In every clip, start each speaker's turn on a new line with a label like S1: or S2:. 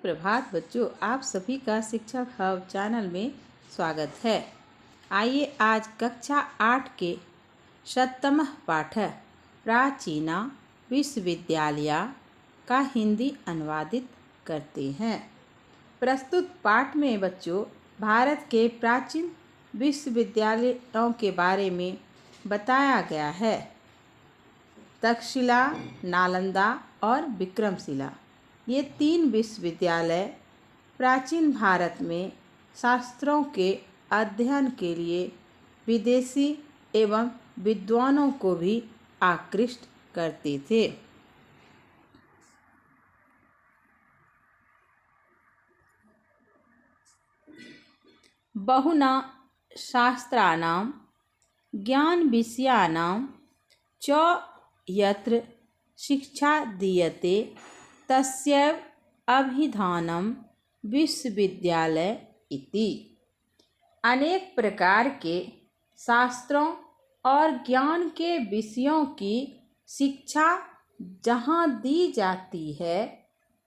S1: सुप्रभात बच्चों, आप सभी का शिक्षा हब चैनल में स्वागत है। आइए आज कक्षा 8 के 7वां पाठ प्राचीना विश्वविद्यालय का हिंदी अनुवादित करते हैं। प्रस्तुत पाठ में बच्चों भारत के प्राचीन विश्वविद्यालयों के बारे में बताया गया है। तक्षशिला, नालंदा और विक्रमशिला, ये 3 विश्वविद्यालय प्राचीन भारत में शास्त्रों के अध्ययन के लिए विदेशी एवं विद्वानों को भी आकृष्ट करते थे। बहुना शास्त्राणां ज्ञान विषयाणां च यत्र शिक्षा दीयते तस्यैव अभिधानं विश्वविद्यालय इति। अनेक प्रकार के शास्त्रों और ज्ञान के विषयों की शिक्षा जहाँ दी जाती है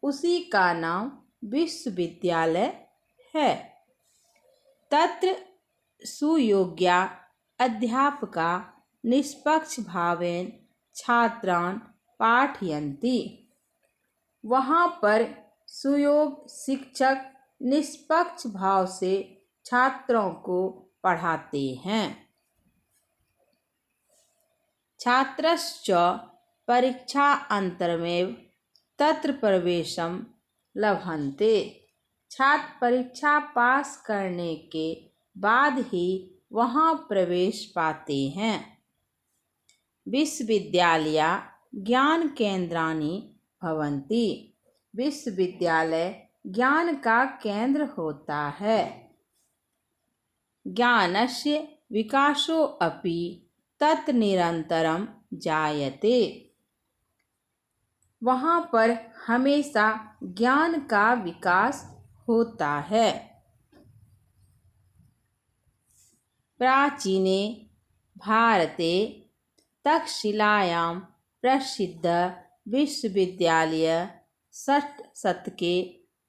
S1: उसी का नाम विश्वविद्यालय है। तत्र सुयोग्या अध्यापका निष्पक्ष भावेन छात्रान् पाठयन्ति। वहाँ पर सुयोग्य शिक्षक निष्पक्ष भाव से छात्रों को पढ़ाते हैं। छात्रश्च परीक्षा अंतरमेव तत्र प्रवेशं लभन्ते। छात्र परीक्षा पास करने के बाद ही वहाँ प्रवेश पाते हैं। विश्वविद्यालय ज्ञान केंद्राणि भवन्ति। विश्वविद्यालय ज्ञान का केंद्र होता है। ज्ञानस्य विकासो अपि तत् निरंतरं जायते। वहाँ पर हमेशा ज्ञान का विकास होता है। प्राचीने भारते तक्षशिलायां प्रसिद्ध विश्वविद्यालय 6ठ शतके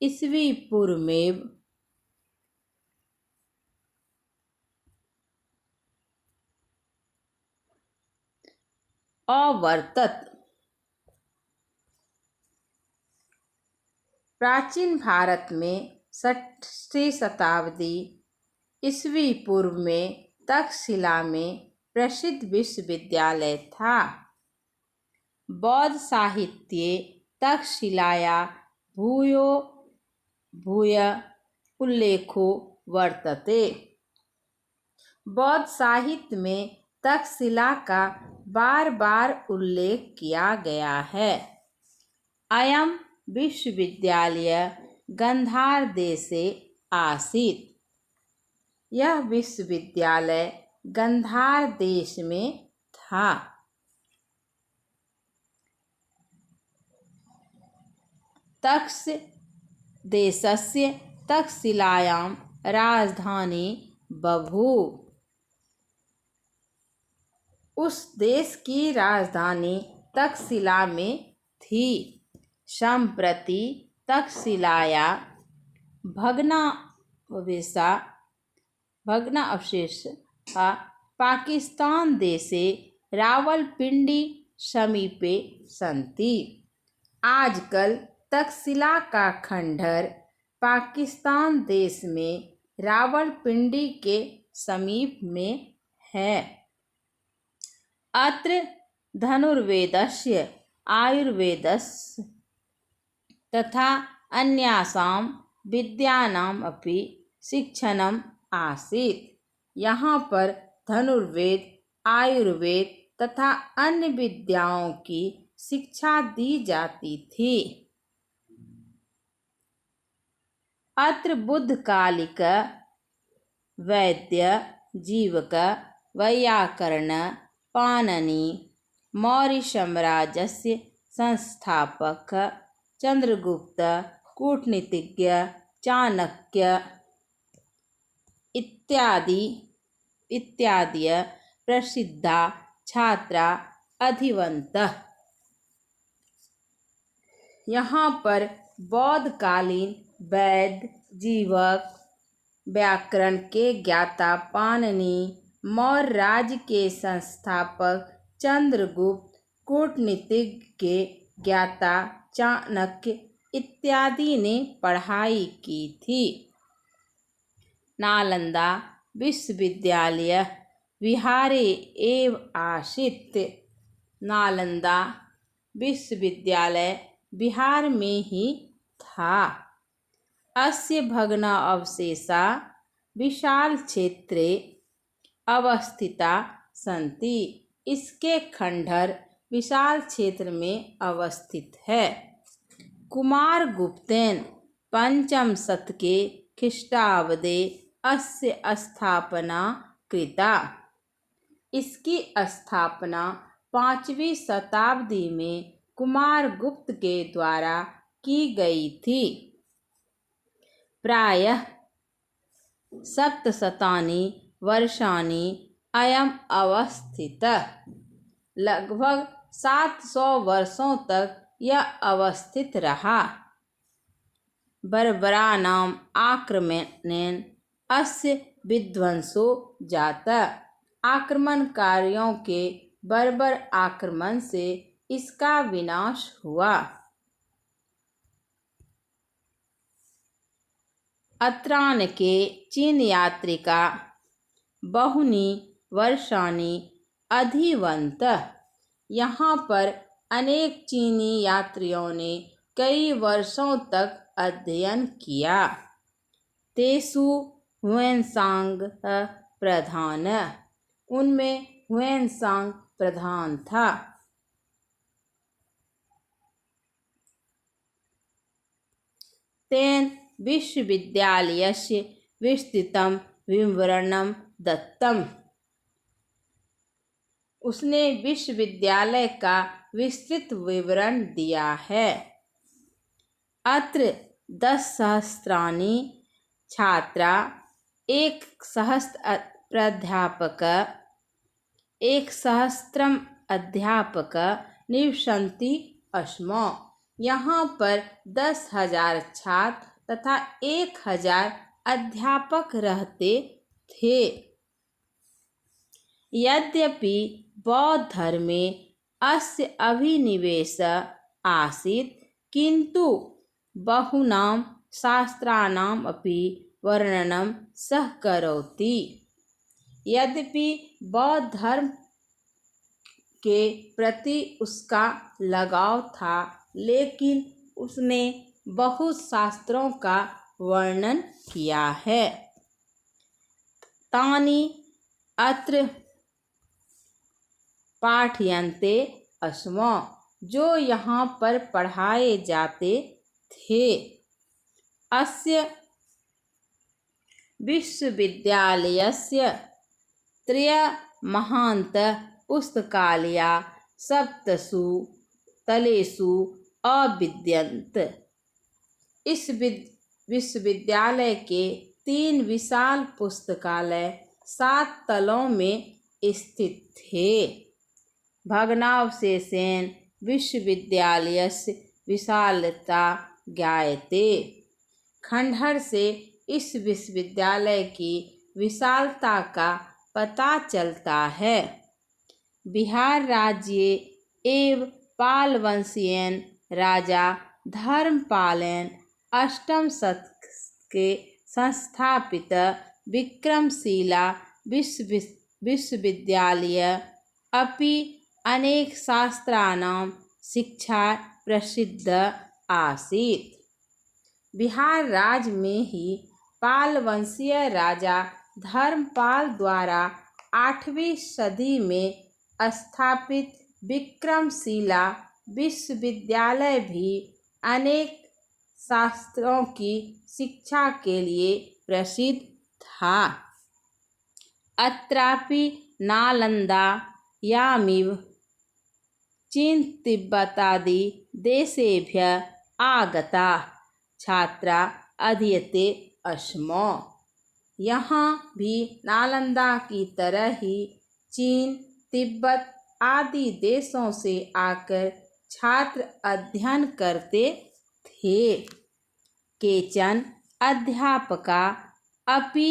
S1: ईस्वी पूर्वमेव अवर्तत। प्राचीन भारत में 6ठी शताब्दी ईस्वी पूर्व में तक्षशिला में प्रसिद्ध विश्वविद्यालय था। बौद्ध साहित्ये तक्षशिलाया भूयो भूय उल्लेखो वर्तते। बौद्ध साहित्य में तक्षशिला का बार बार उल्लेख किया गया है। अयं विश्वविद्यालय गांधार देशे आसीत्। यह विश्वविद्यालय गांधार देश में था। तक्ष देशस्य तक्षशिलायां राजधानी बभूव। उस देश की राजधानी तक्षशिला में थी। सम्प्रति तक्षशिलाया भग्नावशेषाः पाकिस्तान देशे रावलपिंडी समीपे सन्ति। आजकल तक्षशिला का खंडहर पाकिस्तान देश में रावलपिंडी के समीप में है। अत्र धनुर्वेदस्य आयुर्वेदस्य तथा अन्यासां विद्यानाम् अपि शिक्षणम् आसीत्। यहाँ पर धनुर्वेद, आयुर्वेद तथा अन्य विद्याओं की शिक्षा दी जाती थी। अत्र बुद्धकालिक वैद्य, जीवक, वैयाकरण, पाणिनि, मौर्य साम्राज्यस्य संस्थापक, चंद्रगुप्त, कूटनीतिज्ञ, चाणक्य इत्यादि प्रसिद्धा छात्रा अधिवन्तः। यहाँ पर बौद्धकालीन वैद्य, जीवक, व्याकरण के ज्ञाता पाणिनि, मौर्य राज्य के संस्थापक चंद्रगुप्त, कूटनीतिज्ञ के ज्ञाता चाणक्य इत्यादि ने पढ़ाई की थी। नालंदा विश्वविद्यालय बिहारे एव आसीत्। नालंदा विश्वविद्यालय बिहार में ही था। अस्य भग्नावशेषा विशाल क्षेत्रे अवस्थिता सन्ति। इसके खंडहर विशाल क्षेत्र में अवस्थित है। कुमारगुप्तेन पंचम शतके ख्रीष्टाब्दे अस्य स्थापना कृता। इसकी स्थापना 5वीं शताब्दी में कुमारगुप्त के द्वारा की गई थी। प्रायः सप्तशतानि वर्षाणि अयम् अवस्थितः। लगभग 700 वर्षों तक यह अवस्थित रहा। बर्बराणाम् आक्रमणेन अस्य विध्वंसो जातः। आक्रमणकारियों के बर्बर आक्रमण से इसका विनाश हुआ। अत्रानके चीनयात्रिका बहुनि वर्षाणि अधिवन्तः। यहाँ पर अनेक चीनी यात्रियों ने कई वर्षों तक अध्ययन किया। तेषु ह्वेनसांग प्रधान। उनमें ह्वेनसांग प्रधान था। तेन विश्वविद्यालयस्य विस्तृतं विवरणं दत्तम्। उसने विश्वविद्यालय का विस्तृत विवरण दिया है। अत्र 10,000 छात्रा 1,000 प्राध्यापकः 1,000 अध्यापकः निवसन्ति स्म। यहाँ पर 10,000 छात्र तथा 1,000 अध्यापक रहते थे। यद्यपि बौद्ध धर्मे अस्य अभिनिवेशः आसीत्, किन्तु बहूनां शास्त्राणाम् अपि वर्णनं सः करोति। यद्यपि बौद्ध धर्म के प्रति उसका लगाव था, लेकिन उसने बहुत शास्त्रों का वर्णन किया है। तानि अत्र पाठ्यन्ते स्म। जो यहाँ पर पढ़ाए जाते थे। अस्य विश्वविद्यालयस्य त्रयः महान्तः पुस्तकालयाः सप्तसु तलेषु अविद्यन्ते। इस विश्वविद्यालय के 3 विशाल पुस्तकालय 7 तलों में स्थित थे। भग्नावशेषेण विश्वविद्यालयस्य विशालता ज्ञायते। खंडहर से इस विश्वविद्यालय की विशालता का पता चलता है। बिहार राज्ये एव पालवंशीयेन राजा धर्मपालेन 8म शतके संस्थापित विक्रमशिला विश्वविद्यालयः अपि अनेक शास्त्राणां शिक्षा प्रसिद्धः आसीत्। बिहार राज्य में ही पालवंशीय राजा धर्मपाल द्वारा 8वीं सदी में स्थापित विक्रमशिला विश्वविद्यालय भी अनेक शास्त्रों की शिक्षा के लिए प्रसिद्ध था। अत्रापि नालन्दायामिव चीन तिब्बतादि देशेभ्यः आगताः छात्रा अधीयते स्म। यहाँ भी नालंदा की तरह ही चीन, तिब्बत आदि देशों से आकर छात्र अध्ययन करते थे। थे। केचन अध्यापका अपि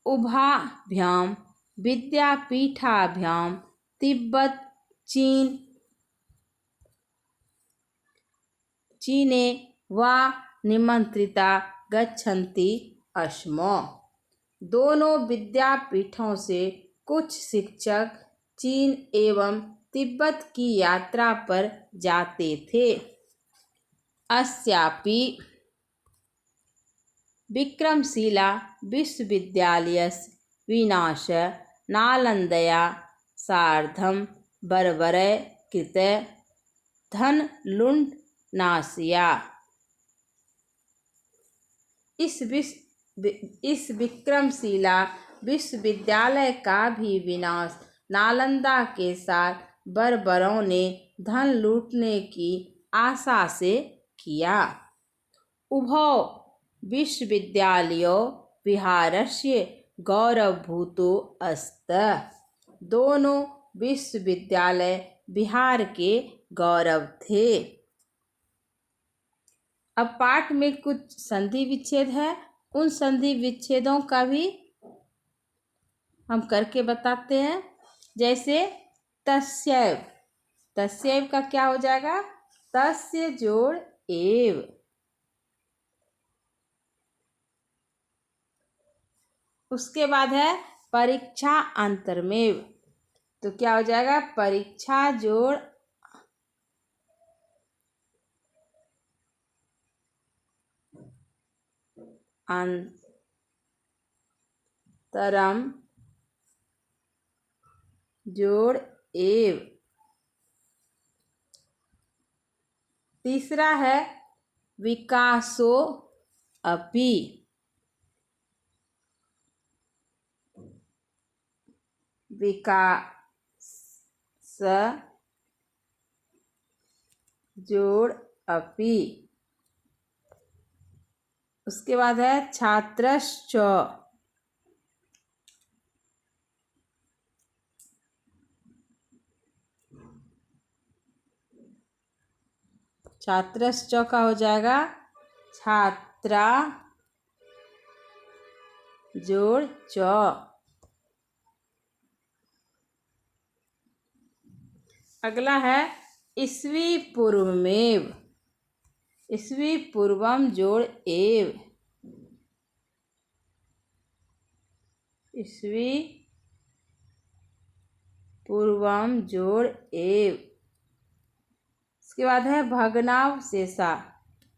S1: उभाभ्यां विद्यापीठाभ्यां तिब्बत चीने वा निमंत्रिता गच्छन्ति स्म। दोनों विद्यापीठों से कुछ शिक्षक चीन एवं तिब्बत की यात्रा पर जाते थे। अस्यापि विक्रमशिला विश्वविद्यालयस्य विनाशः नालन्दया सार्धं बर्बरैः कृते धनलुण्ठनास्य। इस विक्रमशिला विश्वविद्यालय का भी विनाश नालंदा के साथ बर्बरों ने धन लूटने की आशा से किया। उभौ विश्वविद्यालयों बिहारस्य गौरवभूतो स्तः। दोनों विश्वविद्यालय बिहार के गौरव थे। अब पाठ में कुछ संधि विच्छेद है, उन संधि विच्छेदों का भी हम करके बताते हैं। जैसे तस्यैव, तस्यैव का क्या हो जाएगा? तस्य जोड़ एव। उसके बाद है परीक्षा अंतरमेव, तो क्या हो जाएगा? परीक्षा जोड़ अंतरम जोड़ एव। तीसरा है विकासो अपि, विकास जोड़ अपि। उसके बाद है छात्रश्च, छात्रश्च का हो जाएगा छात्रा जोड़ च। अगला है ईस्वी पूर्वमेव, ईस्वी पूर्वम जोड़ एव, ईस्वी पूर्वम जोड़ एव। इसके बाद है भग्नावशेषा,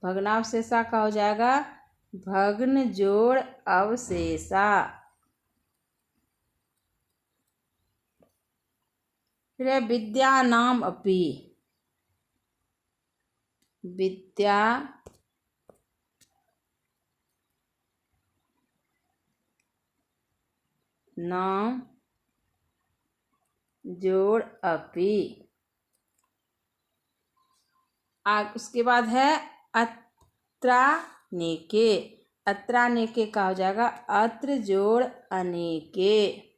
S1: भग्नावशेषा का हो जाएगा भग्न जोड़ अवशेषा। फिर है विद्यानाम अपि, विद्या नाम जोड़ अपि। उसके बाद है अत्रानेके, अत्रानेके का हो जाएगा अत्र जोड़ अनेके।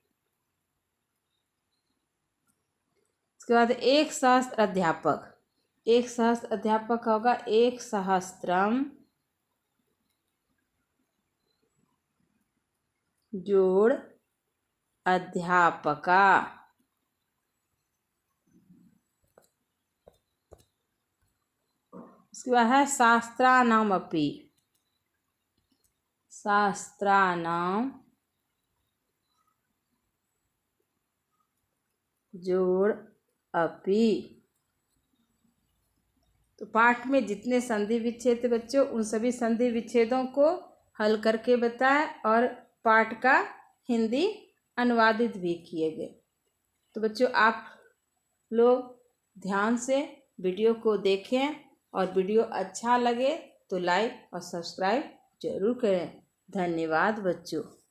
S1: उसके बाद एक सहस्त्र अध्यापक, एक सहस्त्र अध्यापक का होगा एक सहस्त्रम जोड़ अध्यापका। उसके बाद है शास्त्रानाम अपि, शास्त्रानाम जोड़ अपि। तो पाठ में जितने संधि विच्छेद थे बच्चों, उन सभी संधि विच्छेदों को हल करके बताएं और पाठ का हिंदी अनुवादित भी किए गए। तो बच्चों आप लोग ध्यान से वीडियो को देखें और वीडियो अच्छा लगे तो लाइक और सब्सक्राइब जरूर करें। धन्यवाद बच्चों।